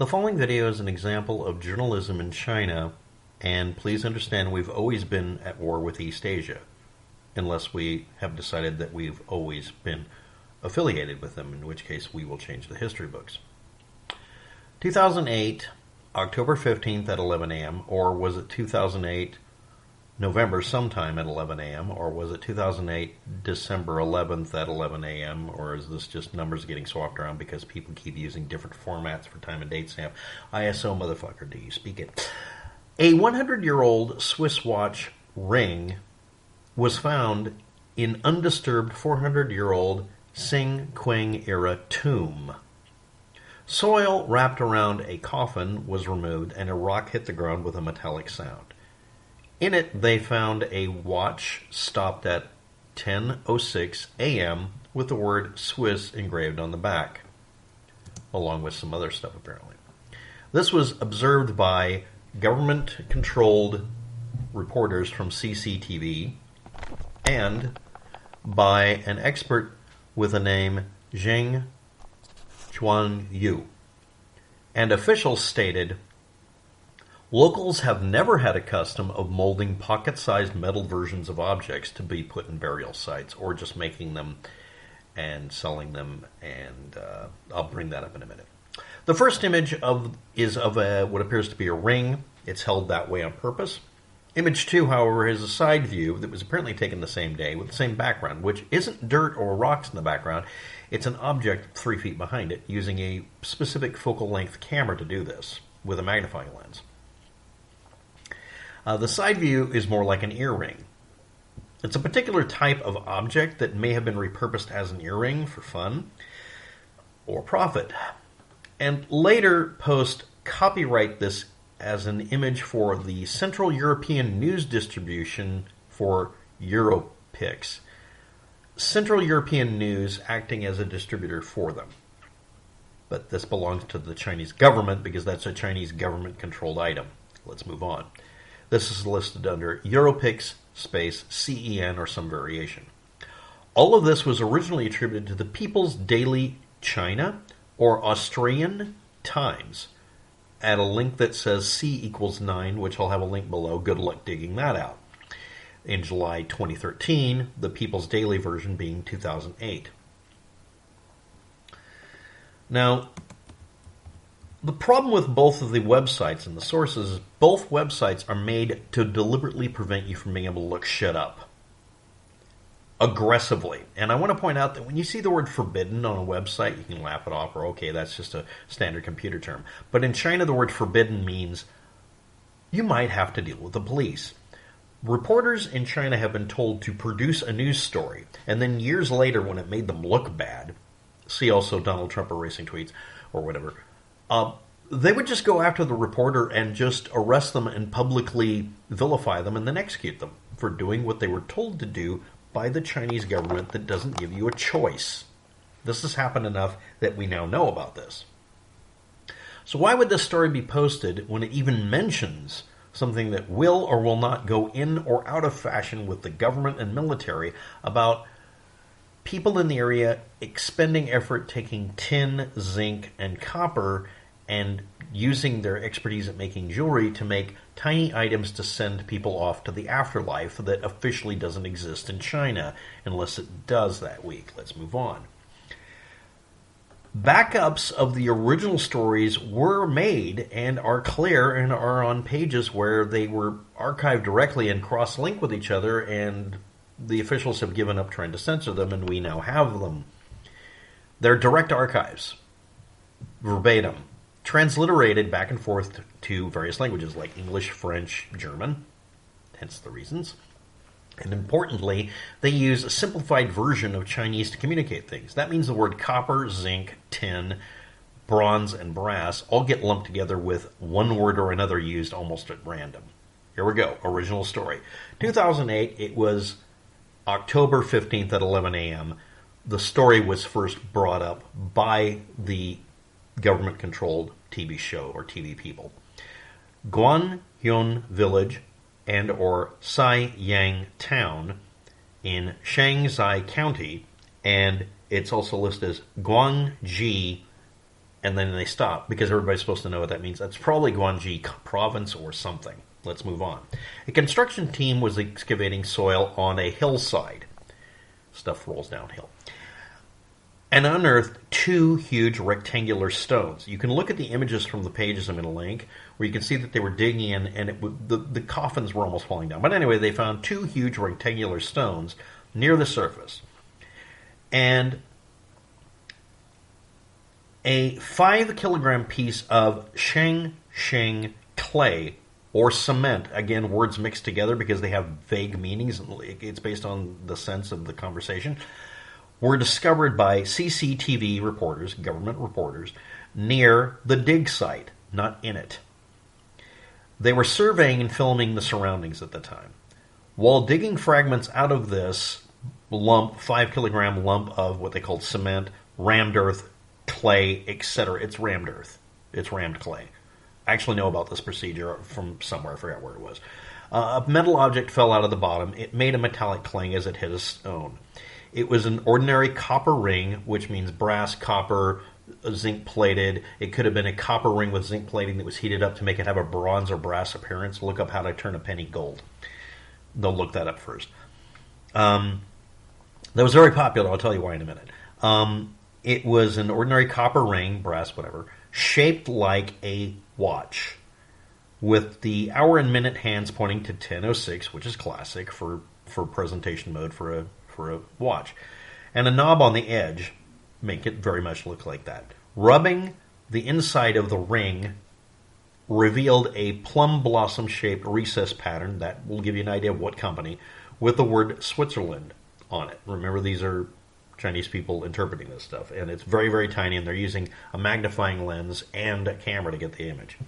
The following video is an example of journalism in China, and please understand we've always been at war with East Asia, unless we have decided that we've always been affiliated with them, in which case we will change the history books. 2008, October 15th at 11 a.m., or was it 2008, November sometime at 11 a.m., or was it 2008, December 11th at 11 a.m., or is this just numbers getting swapped around because people keep using different formats for time and date stamp? ISO, motherfucker, do you speak it? A 100-year-old Swiss watch ring was found in undisturbed 400-year-old Si Qing era tomb. Soil wrapped around a coffin was removed, and a rock hit the ground with a metallic sound. In it, they found a watch stopped at 10:06 a.m. with the word Swiss engraved on the back, along with some other stuff, apparently. This was observed by government-controlled reporters from CCTV and by an expert with the name Jiang Yanyu. And officials stated, locals have never had a custom of molding pocket-sized metal versions of objects to be put in burial sites, or just making them and selling them, and I'll bring that up in a minute. The first image is of what appears to be a ring. It's held that way on purpose. Image 2, however, is a side view that was apparently taken the same day with the same background, which isn't dirt or rocks in the background. It's an object 3 feet behind it, using a specific focal length camera to do this, with a magnifying lens. The side view is more like an earring. It's a particular type of object that may have been repurposed as an earring for fun or profit, and later post copyright this as an image for the Central European news distribution for Europics. Central European News acting as a distributor for them. But this belongs to the Chinese government because that's a Chinese government-controlled item. Let's move on. This is listed under Europics space CEN or some variation. All of this was originally attributed to the People's Daily China or Austrian Times at a link that says C=9, which I'll have a link below. Good luck digging that out. In July 2013, the People's Daily version being 2008. Now, the problem with both of the websites and the sources is both websites are made to deliberately prevent you from being able to look shit up aggressively. And I want to point out that when you see the word forbidden on a website, you can laugh it off or, okay, that's just a standard computer term. But in China, the word forbidden means you might have to deal with the police. Reporters in China have been told to produce a news story, and then years later, when it made them look bad, see also Donald Trump erasing tweets or whatever, they would just go after the reporter and just arrest them and publicly vilify them and then execute them for doing what they were told to do by the Chinese government that doesn't give you a choice. This has happened enough that we now know about this. So why would this story be posted when it even mentions something that will or will not go in or out of fashion with the government and military about people in the area expending effort taking tin, zinc, and copper and using their expertise at making jewelry to make tiny items to send people off to the afterlife that officially doesn't exist in China, unless it does that week. Let's move on. Backups of the original stories were made and are clear and are on pages where they were archived directly and cross-linked with each other, and the officials have given up trying to censor them, and we now have them. They're direct archives, verbatim, transliterated back and forth to various languages like English, French, German, hence the reasons. And importantly, they use a simplified version of Chinese to communicate things. That means the word copper, zinc, tin, bronze, and brass all get lumped together with one word or another used almost at random. Here we go. Original story. 2008, it was October 15th at 11 a.m. The story was first brought up by the government-controlled TV show or TV people. Guangyuan village and or Yang town in Shanxi County, and it's also listed as Guangji And then they stop because everybody's supposed to know what that means. That's probably Guangxi province or something. Let's move on. A construction team was excavating soil on a hillside. Stuff rolls downhill. And unearthed two huge rectangular stones. You can look at the images from the pages I'm going to link, where you can see that they were digging in, and the coffins were almost falling down. But anyway, they found two huge rectangular stones near the surface. And a 5-kilogram piece of Si Qing clay or cement, again, words mixed together because they have vague meanings, it's based on the sense of the conversation, were discovered by CCTV reporters, government reporters, near the dig site, not in it. They were surveying and filming the surroundings at the time. While digging fragments out of this lump, 5-kilogram lump of what they called cement, rammed earth, clay, etc. It's rammed earth. It's rammed clay. I actually know about this procedure from somewhere. I forgot where it was. A metal object fell out of the bottom. It made a metallic clang as it hit a stone. It was an ordinary copper ring, which means brass, copper, zinc plated. It could have been a copper ring with zinc plating that was heated up to make it have a bronze or brass appearance. Look up how to turn a penny gold. They'll look that up first. That was very popular. I'll tell you why in a minute. It was an ordinary copper ring, brass, whatever, shaped like a watch, with the hour and minute hands pointing to 10:06, which is classic for presentation mode for a watch, and a knob on the edge, make it very much look like that. Rubbing the inside of the ring revealed a plum blossom shaped recess pattern that will give you an idea of what company, with the word Switzerland on it. Remember, these are Chinese people interpreting this stuff, and it's very, very tiny, and they're using a magnifying lens and a camera to get the image.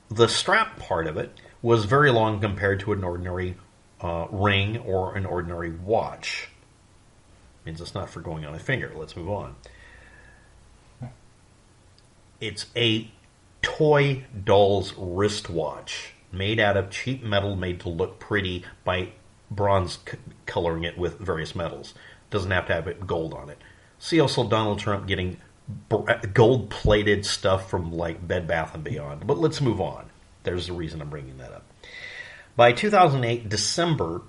The strap part of it was very long compared to an ordinary ring or an ordinary watch. Means it's not for going on a finger. Let's move on. It's a toy doll's wristwatch made out of cheap metal, made to look pretty by bronze coloring it with various metals. Doesn't have to have gold on it. See also Donald Trump getting gold-plated stuff from like Bed Bath & Beyond. But let's move on. There's the reason I'm bringing that up. By 2008, December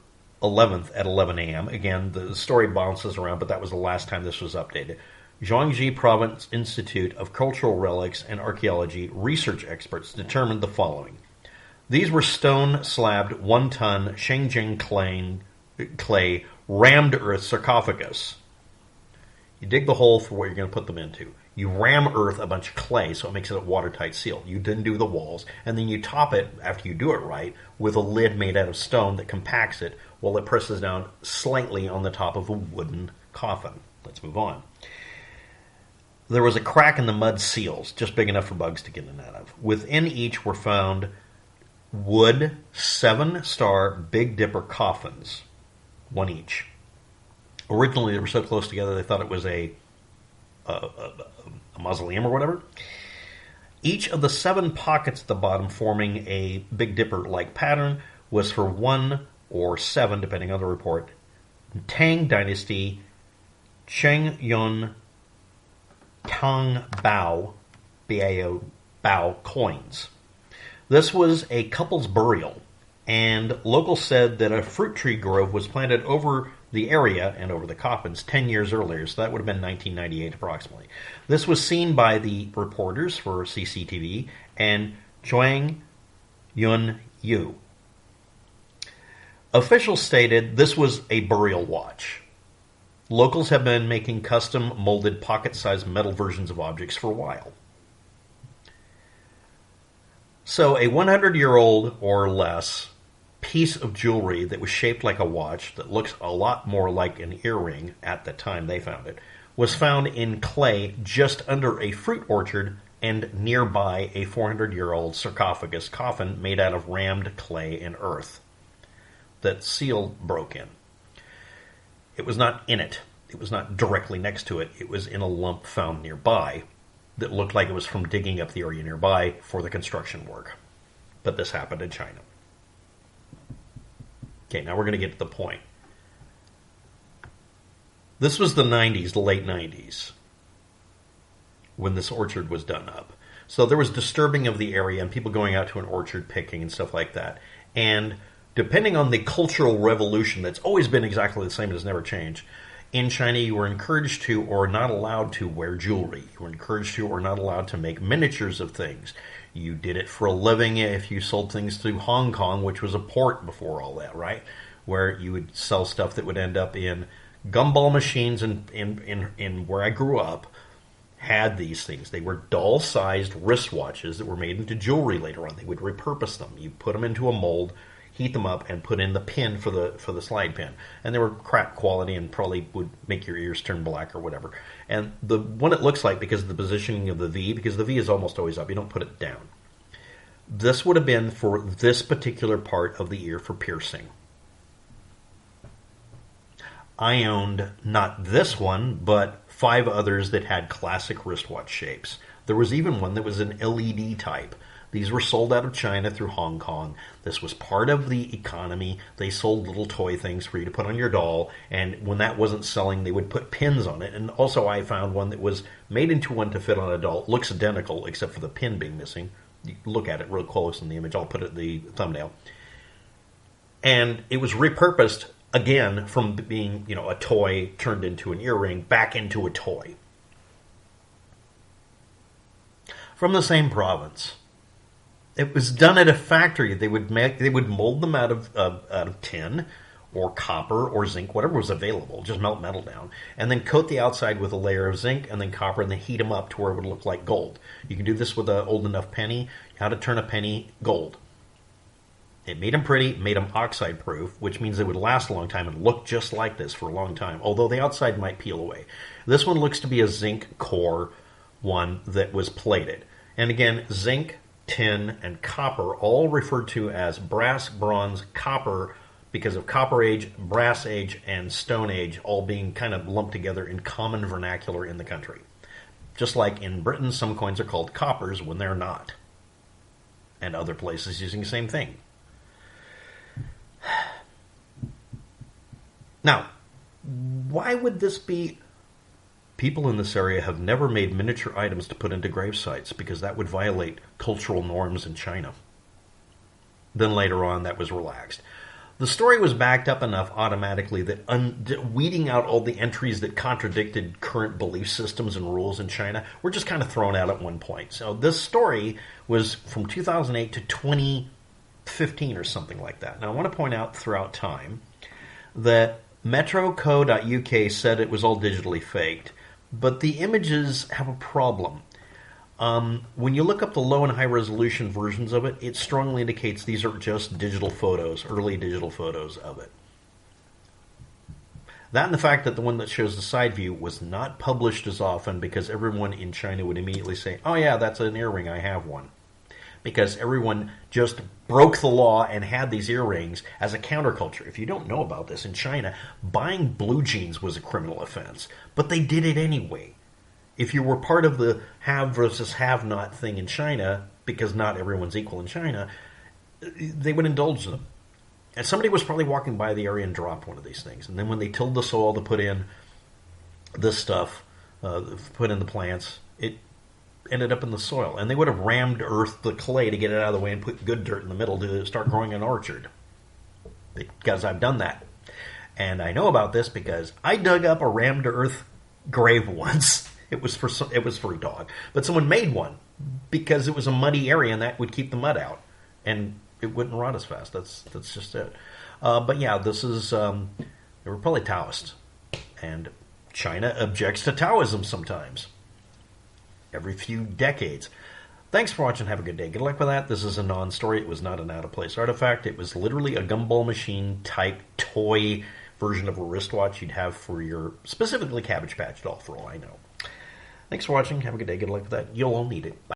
11th at 11 a.m., again, the story bounces around, but that was the last time this was updated, Jiangxi Province Institute of Cultural Relics and Archaeology research experts determined the following. These were stone-slabbed, 1-ton Shenzhen clay rammed earth sarcophagus. You dig the hole for what you're going to put them into. You ram earth a bunch of clay so it makes it a watertight seal. You then do the walls, and then you top it, after you do it right, with a lid made out of stone that compacts it while it presses down slightly on the top of a wooden coffin. Let's move on. There was a crack in the mud seals, just big enough for bugs to get in and out of. Within each were found wood 7-star Big Dipper coffins, one each. Originally, they were so close together they thought it was a mausoleum or whatever. Each of the 7 pockets at the bottom, forming a Big Dipper-like pattern, was for 1 or 7, depending on the report, Tang Dynasty Chengyun Tang Bao, B-A-O, Bao coins. This was a couple's burial, and locals said that a fruit tree grove was planted over the area and over the coffins 10 years earlier, so that would have been 1998 approximately. This was seen by the reporters for CCTV and Guangyuan. Officials stated this was a burial watch. Locals have been making custom molded pocket-sized metal versions of objects for a while. So a 100-year-old or less piece of jewelry that was shaped like a watch, that looks a lot more like an earring at the time they found it, was found in clay just under a fruit orchard and nearby a 400-year-old sarcophagus coffin made out of rammed clay and earth that seal broke in. It was not in it. It was not directly next to it. It was in a lump found nearby that looked like it was from digging up the area nearby for the construction work. But this happened in China. Okay, now we're going to get to the point. This was the 90s, the late 90s. when this orchard was done up. So there was disturbing of the area and people going out to an orchard picking and stuff like that. And depending on the cultural revolution that's always been exactly the same, it has never changed. In China, you were encouraged to or not allowed to wear jewelry. You were encouraged to or not allowed to make miniatures of things. You did it for a living if you sold things to Hong Kong, which was a port before all that, right? Where you would sell stuff that would end up in gumball machines in where I grew up had these things. They were doll-sized wristwatches that were made into jewelry later on. They would repurpose them. You put them into a mold, heat them up, and put in the pin for the slide pin. And they were crap quality and probably would make your ears turn black or whatever. And the one it looks like, because of the positioning of the V, because the V is almost always up, you don't put it down. This would have been for this particular part of the ear for piercing. I owned not this one, but 5 others that had classic wristwatch shapes. There was even one that was an LED type. These were sold out of China through Hong Kong. This was part of the economy. They sold little toy things for you to put on your doll, and when that wasn't selling, they would put pins on it. And also I found one that was made into one to fit on a doll. It looks identical, except for the pin being missing. You look at it real close in the image. I'll put it in the thumbnail. And it was repurposed again from being, a toy turned into an earring back into a toy. From the same province. It was done at a factory. They would mold them out of tin or copper or zinc, whatever was available. Just melt metal down, and then coat the outside with a layer of zinc and then copper, and then heat them up to where it would look like gold. You can do this with an old enough penny. How to turn a penny gold. It made them pretty, made them oxide proof, which means they would last a long time and look just like this for a long time, although the outside might peel away. This one looks to be a zinc core one that was plated. And again, zinc, tin, and copper, all referred to as brass, bronze, copper, because of Copper Age, Brass Age, and Stone Age, all being kind of lumped together in common vernacular in the country. Just like in Britain, some coins are called coppers when they're not. And other places using the same thing. Now, why would this be? People in this area have never made miniature items to put into grave sites because that would violate cultural norms in China. Then later on, that was relaxed. The story was backed up enough automatically that weeding out all the entries that contradicted current belief systems and rules in China were just kind of thrown out at one point. So this story was from 2008 to 2015 or something like that. Now I want to point out throughout time that Metro.co.uk said it was all digitally faked, but the images have a problem. When you look up the low and high resolution versions of it, it strongly indicates these are just digital photos, early digital photos of it. That and the fact that the one that shows the side view was not published as often because everyone in China would immediately say, oh yeah, that's an earring, I have one. Because everyone just broke the law and had these earrings as a counterculture. If you don't know about this, in China, buying blue jeans was a criminal offense, but they did it anyway. If you were part of the have versus have not thing in China, because not everyone's equal in China, they would indulge them. And somebody was probably walking by the area and dropped one of these things. And then when they tilled the soil to put in this stuff, put in the plants, it ended up in the soil. And they would have rammed earth the clay to get it out of the way and put good dirt in the middle to start growing an orchard. Because I've done that. And I know about this because I dug up a rammed earth grave once. It was for a dog, but someone made one because it was a muddy area and that would keep the mud out, and it wouldn't rot as fast. That's just it. But yeah, this is they were probably Taoists, and China objects to Taoism sometimes. Every few decades. Thanks for watching. Have a good day. Good luck with that. This is a non-story. It was not an out-of-place artifact. It was literally a gumball machine type toy version of a wristwatch you'd have for your specifically Cabbage Patch doll, for all I know. Thanks for watching. Have a good day. Good luck with that. You'll all need it. Bye.